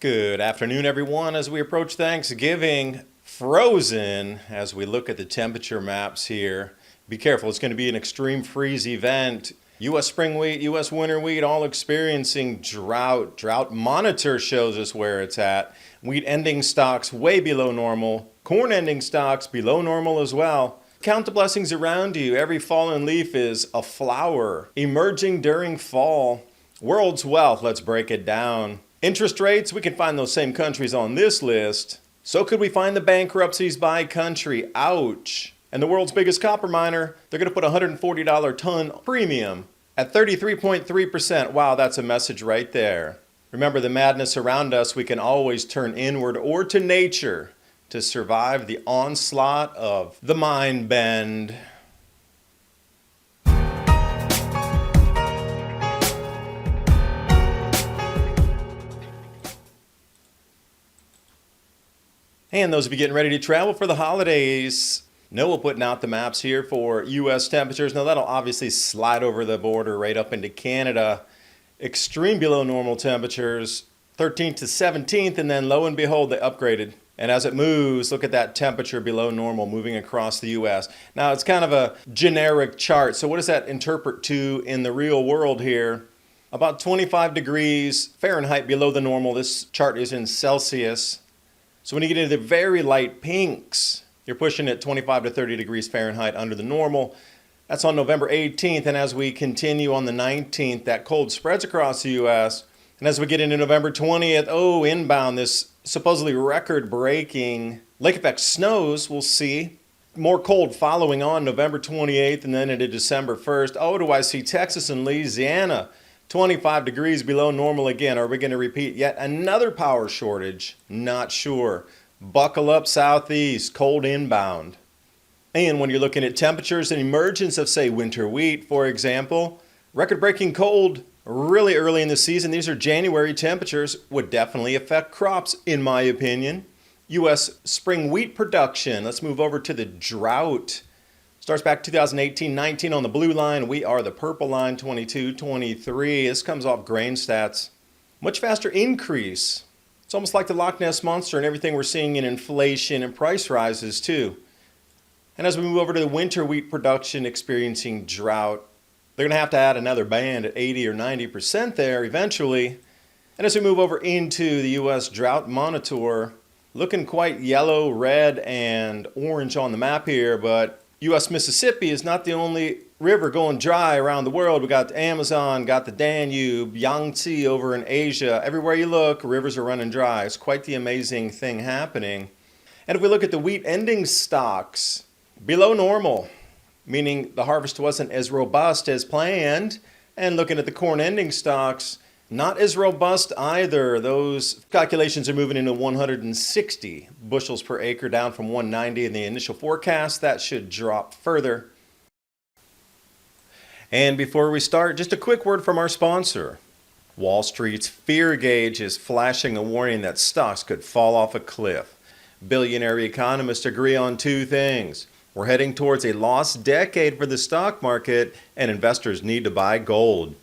Good afternoon, everyone. As we approach Thanksgiving, frozen as we look at the temperature maps here. Be careful, it's going to be an extreme freeze event. U.S. spring wheat, U.S. winter wheat, all experiencing drought. Drought monitor shows us where it's at. Wheat ending stocks way below normal. Corn ending stocks below normal as well. Count the blessings around you. Every fallen leaf is a flower emerging during fall. World's wealth, let's break it down. Interest rates, we can find those same countries on this list. So could we find the bankruptcies by country? Ouch. And the world's biggest copper miner, they're going to put a $140 ton premium at 33.3%. Wow, that's a message right there. Remember the madness around us, we can always turn inward or to nature to survive the onslaught of the mind bend. And those of you getting ready to travel for the holidays, NOAA putting out the maps here for U.S. temperatures. Now that'll obviously slide over the border right up into Canada. Extreme below normal temperatures, 13th to 17th, and then lo and behold, they upgraded. And as it moves, look at that temperature below normal moving across the U.S. Now it's kind of a generic chart. So what does that interpret to in the real world here? About 25 degrees Fahrenheit below the normal. This chart is in Celsius. So when you get into the very light pinks, you're pushing at 25 to 30 degrees Fahrenheit under the normal. That's on November 18th. And as we continue on the 19th, that cold spreads across the U.S. And as we get into November 20th, inbound, this supposedly record-breaking lake effect snows, we'll see. More cold following on November 28th and then into December 1st. Oh, do I see Texas and Louisiana? 25 degrees below normal again. Are we going to repeat yet another power shortage? Not sure. Buckle up, Southeast, cold inbound. And when you're looking at temperatures and emergence of, say, winter wheat, for example, record-breaking cold really early in the season. These are January temperatures, would definitely affect crops, in my opinion. U.S. spring wheat production. Let's move over to the drought. Starts back 2018-19 on the blue line. We are the purple line, 22-23. This comes off grain stats. Much faster increase. It's almost like the Loch Ness Monster and everything we're seeing in inflation and price rises too. And as we move over to the winter wheat production experiencing drought, they're going to have to add another band at 80 or 90% there eventually. And as we move over into the U.S. drought monitor, looking quite yellow, red, and orange on the map here, but U.S. Mississippi is not the only river going dry around the world. We got the Amazon, got the Danube, Yangtze over in Asia. Everywhere you look, rivers are running dry. It's quite the amazing thing happening. And if we look at the wheat ending stocks, below normal, meaning the harvest wasn't as robust as planned. And looking at the corn ending stocks, not as robust either. Those calculations are moving into 160 bushels per acre, down from 190 in the initial forecast. That should drop further. And before we start, just a quick word from our sponsor. Wall Street's fear gauge is flashing a warning that stocks could fall off a cliff. Billionaire economists agree on two things. We're heading towards a lost decade for the stock market, and investors need to buy gold.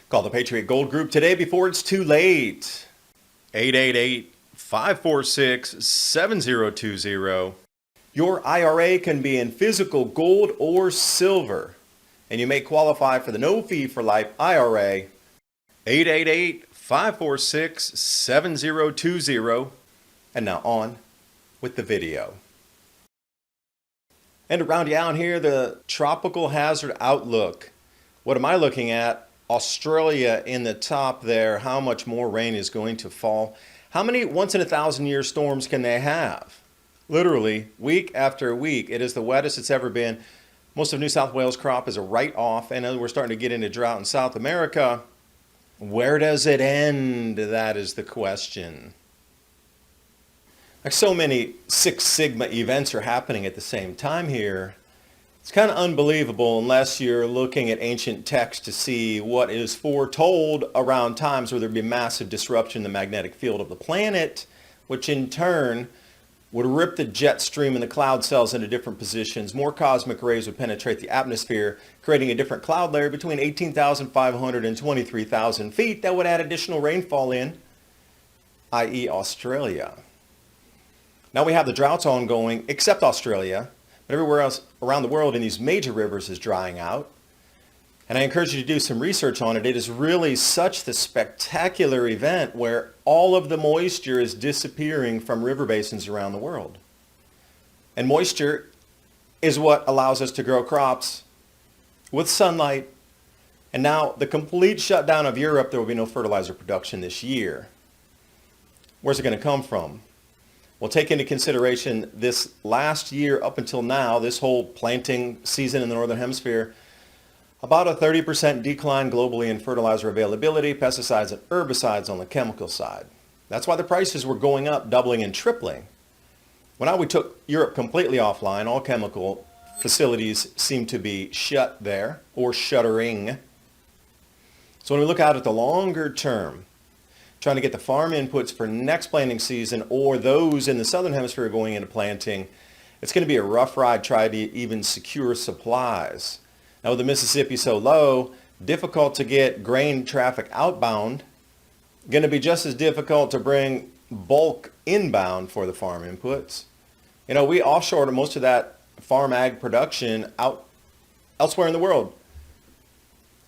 Call the Patriot Gold Group today before it's too late. 888-546-7020. Your IRA can be in physical gold or silver, and you may qualify for the no fee for life IRA. 888-546-7020. And now on with the video. And around you out here, the tropical hazard outlook. What am I looking at? Australia in the top there. How much more rain is going to fall? How many once in a thousand year storms can they have? Literally, week after week. It is the wettest it's ever been. Most of New South Wales crop is a write-off, and we're starting to get into drought in South America. Where does it end? That is the question. Like so many Six Sigma events are happening at the same time here. It's kind of unbelievable unless you're looking at ancient texts to see what is foretold around times where there'd be massive disruption in the magnetic field of the planet, which in turn would rip the jet stream and the cloud cells into different positions. More cosmic rays would penetrate the atmosphere, creating a different cloud layer between 18,500 and 23,000 feet that would add additional rainfall in. i.e. Australia. Now we have the droughts ongoing, except Australia, but everywhere else around the world in these major rivers is drying out. And I encourage you to do some research on it. It is really such the spectacular event where all of the moisture is disappearing from river basins around the world. And moisture is what allows us to grow crops with sunlight. And now the complete shutdown of Europe, there will be no fertilizer production this year. Where's it going to come from? Well, take into consideration this last year up until now, this whole planting season in the Northern Hemisphere, about a 30% decline globally in fertilizer availability, pesticides and herbicides on the chemical side. That's why the prices were going up, doubling and tripling. Well, now we took Europe completely offline. All chemical facilities seem to be shut there or shuttering. So when we look out at the longer term, trying to get the farm inputs for next planting season or those in the Southern Hemisphere going into planting, it's going to be a rough ride trying to even secure supplies. Now with the Mississippi so low, difficult to get grain traffic outbound, going to be just as difficult to bring bulk inbound for the farm inputs. You know, we offshored most of that farm ag production out elsewhere in the world.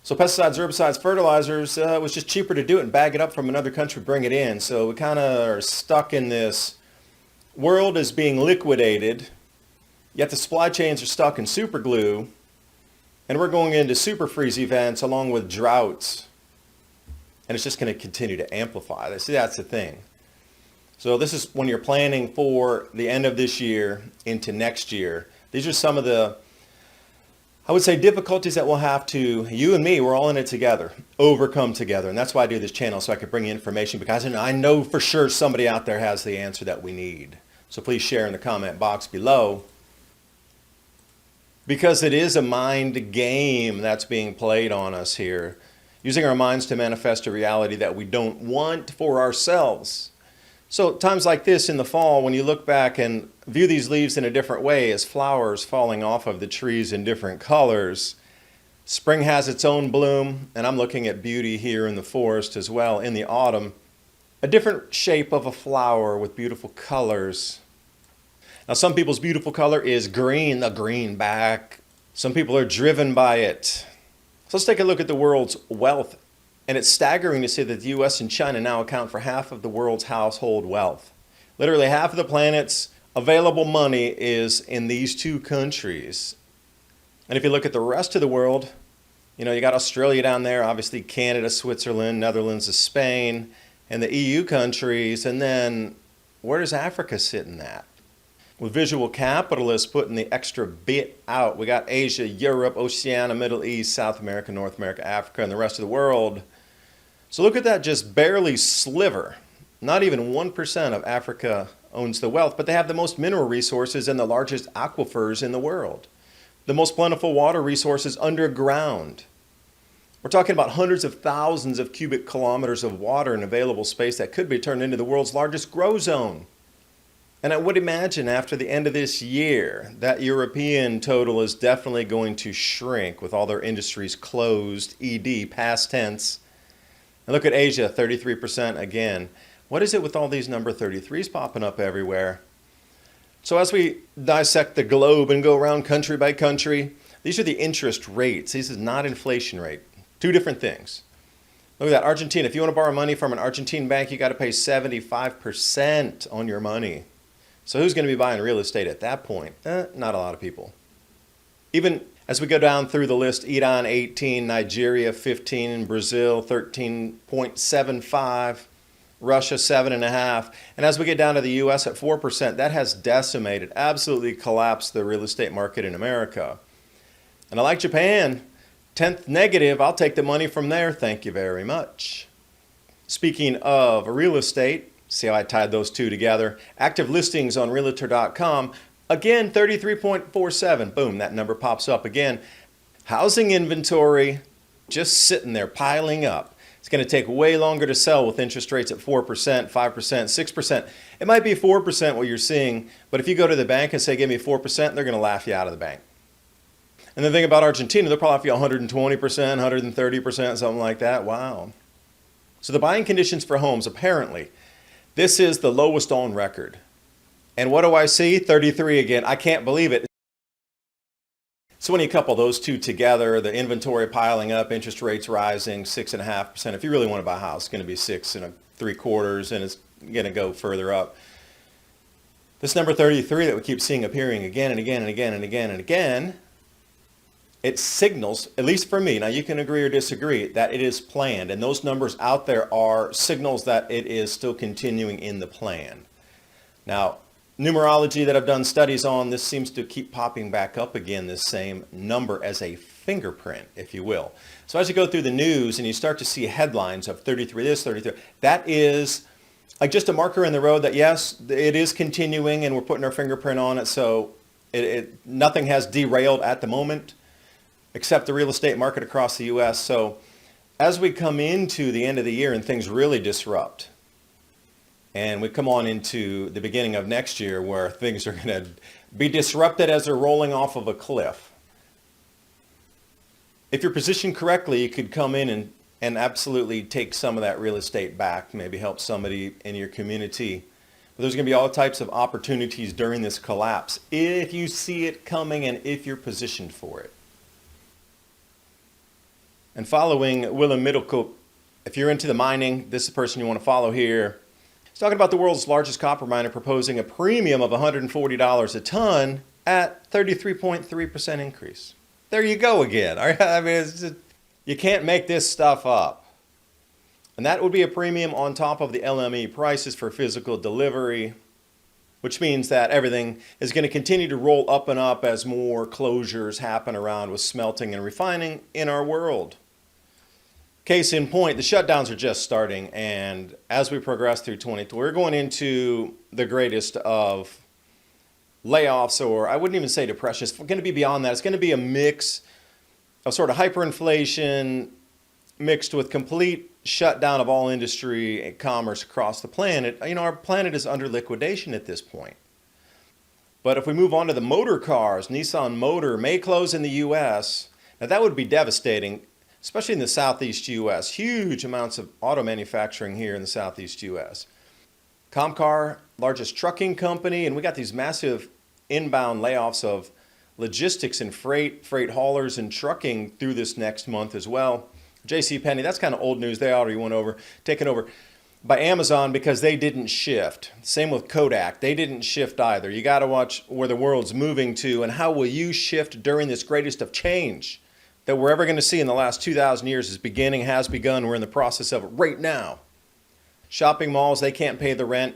So pesticides, herbicides, fertilizers, it was just cheaper to do it and bag it up from another country, bring it in. So we kind of are stuck in this world is being liquidated, yet the supply chains are stuck in super glue. And we're going into super freeze events along with droughts. And it's just going to continue to amplify. See, that's the thing. So this is when you're planning for the end of this year into next year. These are some of the, I would say, difficulties that we'll have to, you and me, we're all in it together, overcome together. And that's why I do this channel, so I can bring you information, because I know for sure somebody out there has the answer that we need. So please share in the comment box below. Because it is a mind game that's being played on us here, using our minds to manifest a reality that we don't want for ourselves. So times like this in the fall, when you look back and view these leaves in a different way as flowers falling off of the trees in different colors, spring has its own bloom, and I'm looking at beauty here in the forest as well in the autumn, a different shape of a flower with beautiful colors. Now, some people's beautiful color is green, the greenback. Some people are driven by it. So let's take a look at the world's wealth. And it's staggering to see that the US and China now account for half of the world's household wealth. Literally half of the planet's available money is in these two countries. And if you look at the rest of the world, you know, you got Australia down there, obviously Canada, Switzerland, Netherlands, Spain, and the EU countries. And then where does Africa sit in that? With visual capitalists putting the extra bit out, we got Asia, Europe, Oceania, Middle East, South America, North America, Africa, and the rest of the world. So look at that just barely sliver. Not even 1% of Africa owns the wealth, but they have the most mineral resources and the largest aquifers in the world. The most plentiful water resources underground. We're talking about hundreds of thousands of cubic kilometers of water in available space that could be turned into the world's largest grow zone. And I would imagine after the end of this year, that European total is definitely going to shrink with all their industries closed, ED, past tense. And look at Asia, 33% again. What is it with all these number 33s popping up everywhere? So as we dissect the globe and go around country by country, these are the interest rates. This is not inflation rate. Two different things. Look at that, Argentina. If you want to borrow money from an Argentine bank, you got to pay 75% on your money. So who's going to be buying real estate at that point? Not a lot of people. Even as we go down through the list, Iran 18, Nigeria 15, Brazil 13.75, Russia 7.5. And as we get down to the US at 4%, that has decimated, absolutely collapsed the real estate market in America. And I like Japan, 10th negative, I'll take the money from there, thank you very much. Speaking of real estate, see how I tied those two together? Active listings on Realtor.com. Again, 33.47. Boom, that number pops up again. Housing inventory just sitting there piling up. It's going to take way longer to sell with interest rates at 4%, 5%, 6%. It might be 4% what you're seeing, but if you go to the bank and say, give me 4%, they're going to laugh you out of the bank. And the thing about Argentina, they'll probably offer you 120%, 130%, something like that. Wow. So the buying conditions for homes, apparently, This is the lowest on record. And what do I see? 33 again. I can't believe it. So when you couple those two together, the inventory piling up, interest rates rising 6.5%. If you really want to buy a house, it's going to be 6.75%, and it's going to go further up. This number 33 that we keep seeing appearing again and again and again and again and again, it signals, at least for me, now you can agree or disagree, that it is planned. And those numbers out there are signals that it is still continuing in the plan. Now, numerology that I've done studies on, this seems to keep popping back up again, this same number as a fingerprint, if you will. So as you go through the news and you start to see headlines of 33 this, 33, that is like just a marker in the road that yes, it is continuing and we're putting our fingerprint on it. So nothing has derailed at the moment, except the real estate market across the U.S. So as we come into the end of the year and things really disrupt, and we come on into the beginning of next year where things are going to be disrupted as they're rolling off of a cliff. If you're positioned correctly, you could come in and absolutely take some of that real estate back, maybe help somebody in your community. But there's going to be all types of opportunities during this collapse if you see it coming and if you're positioned for it. And following Willem Middelkoop, if you're into the mining, this is the person you want to follow here. He's talking about the world's largest copper miner proposing a premium of $140 a ton at 33.3% increase. There you go again. All right? I mean, you can't make this stuff up. And that would be a premium on top of the LME prices for physical delivery, which means that everything is going to continue to roll up and up as more closures happen around with smelting and refining in our world. Case in point, the shutdowns are just starting, and as we progress through 2020, we're going into the greatest of layoffs, or I wouldn't even say depression. It's going to be beyond that. It's going to be a mix of sort of hyperinflation mixed with complete shutdown of all industry and commerce across the planet. You know, our planet is under liquidation at this point. But if we move on to the motor cars, Nissan Motor may close in the U.S. Now that would be devastating, especially in the Southeast U.S. Huge amounts of auto manufacturing here in the Southeast U.S. Comcar, largest trucking company, and we got these massive inbound layoffs of logistics and freight haulers and trucking through this next month as well. JCPenney, that's kind of old news. They already taken over by Amazon because they didn't shift. Same with Kodak. They didn't shift either. You got to watch where the world's moving to and how will you shift during this greatest of change that we're ever going to see in the last 2,000 years has begun. We're in the process of it right now. Shopping malls, they can't pay the rent.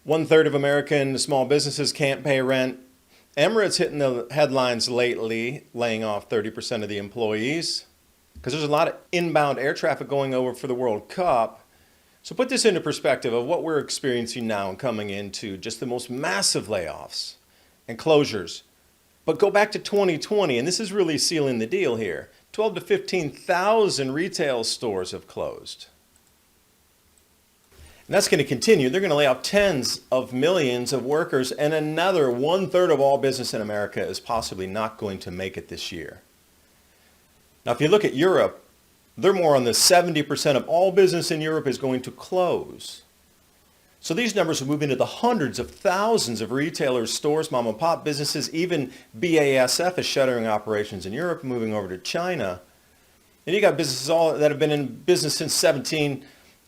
1/3 of American small businesses can't pay rent. Emirates hitting the headlines lately, laying off 30% of the employees because there's a lot of inbound air traffic going over for the World Cup. So put this into perspective of what we're experiencing now and coming into just the most massive layoffs and closures. But go back to 2020, and this is really sealing the deal here. 12 to 15,000 retail stores have closed. And that's going to continue. They're going to lay off tens of millions of workers, and another 1/3 of all business in America is possibly not going to make it this year. Now, if you look at Europe, they're more on the 70% of all business in Europe is going to close. So these numbers will move into the hundreds of thousands of retailers, stores, mom and pop businesses. Even BASF is shuttering operations in Europe, moving over to China. And you got businesses all that have been in business since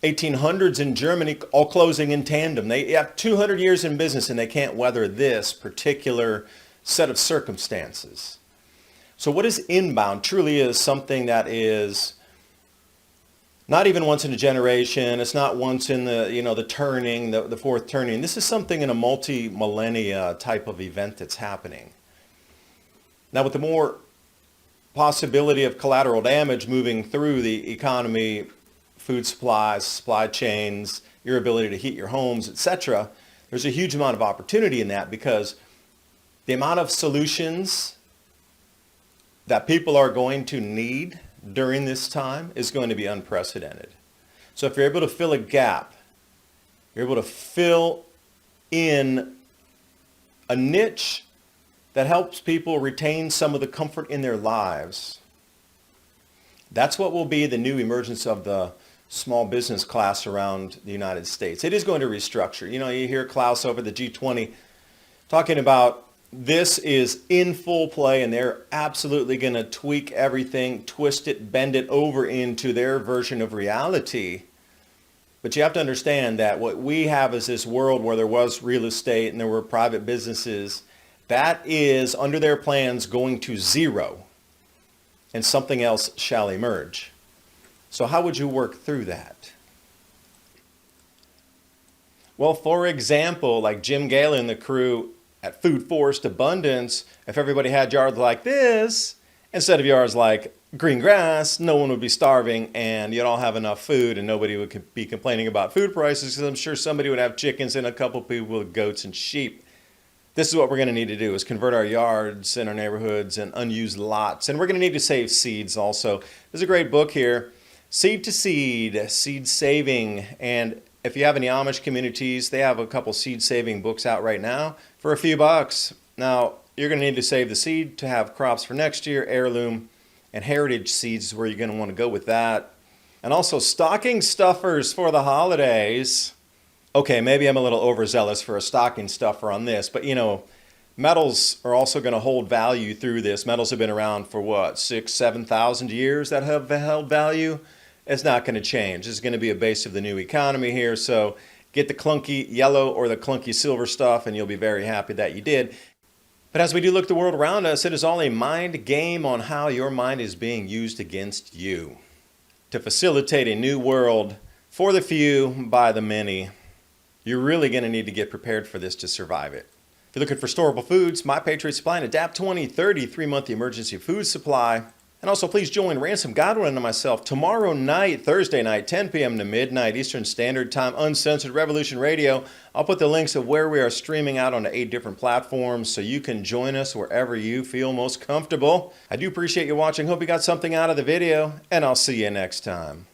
1800s in Germany, all closing in tandem. They have 200 years in business and they can't weather this particular set of circumstances. So what is inbound truly is something that is not even once in a generation. It's not once in the turning, the fourth turning. This is something in a multi-millennia type of event that's happening. Now with the more possibility of collateral damage moving through the economy, food supplies, supply chains, your ability to heat your homes, etc., there's a huge amount of opportunity in that because the amount of solutions that people are going to need during this time is going to be unprecedented. So if you're able to fill a gap, you're able to fill in a niche that helps people retain some of the comfort in their lives, that's what will be the new emergence of the small business class around the United States. It is going to restructure. You know, you hear Klaus over the G20 talking about this is in full play and they're absolutely going to tweak everything, twist it, bend it over into their version of reality. But you have to understand that what we have is this world where there was real estate and there were private businesses. That is, under their plans, going to zero, and something else shall emerge. So how would you work through that? Well, for example, like Jim Galen and the crew at Food Forest Abundance, if everybody had yards like this, instead of yards like green grass, no one would be starving and you'd all have enough food and nobody would be complaining about food prices, because I'm sure somebody would have chickens and a couple people with goats and sheep. This is what we're going to need to do, is convert our yards in our neighborhoods and unused lots. And we're going to need to save seeds also. There's a great book here, Seed to Seed, Seed Saving. And if you have any Amish communities, they have a couple seed saving books out right now for a few bucks. Now, you're going to need to save the seed to have crops for next year. Heirloom and heritage seeds is where you're going to want to go with that. And also stocking stuffers for the holidays. Okay, maybe I'm a little overzealous for a stocking stuffer on this, but you know, metals are also going to hold value through this. Metals have been around for what, 6,000, 7,000 years that have held value? It's not going to change. It's going to be a base of the new economy here. So get the clunky yellow or the clunky silver stuff and you'll be very happy that you did. But as we do look at the world around us, it is all a mind game on how your mind is being used against you to facilitate a new world for the few by the many. You're really going to need to get prepared for this to survive it. If you're looking for storable foods, My Patriot Supply and Adapt 2030 3-month emergency food supply. And also please join Ransom Godwin and myself tomorrow night, Thursday night, 10 p.m. to midnight Eastern Standard Time, Uncensored Revolution Radio. I'll put the links of where we are streaming out on 8 different platforms so you can join us wherever you feel most comfortable. I do appreciate you watching. Hope you got something out of the video, and I'll see you next time.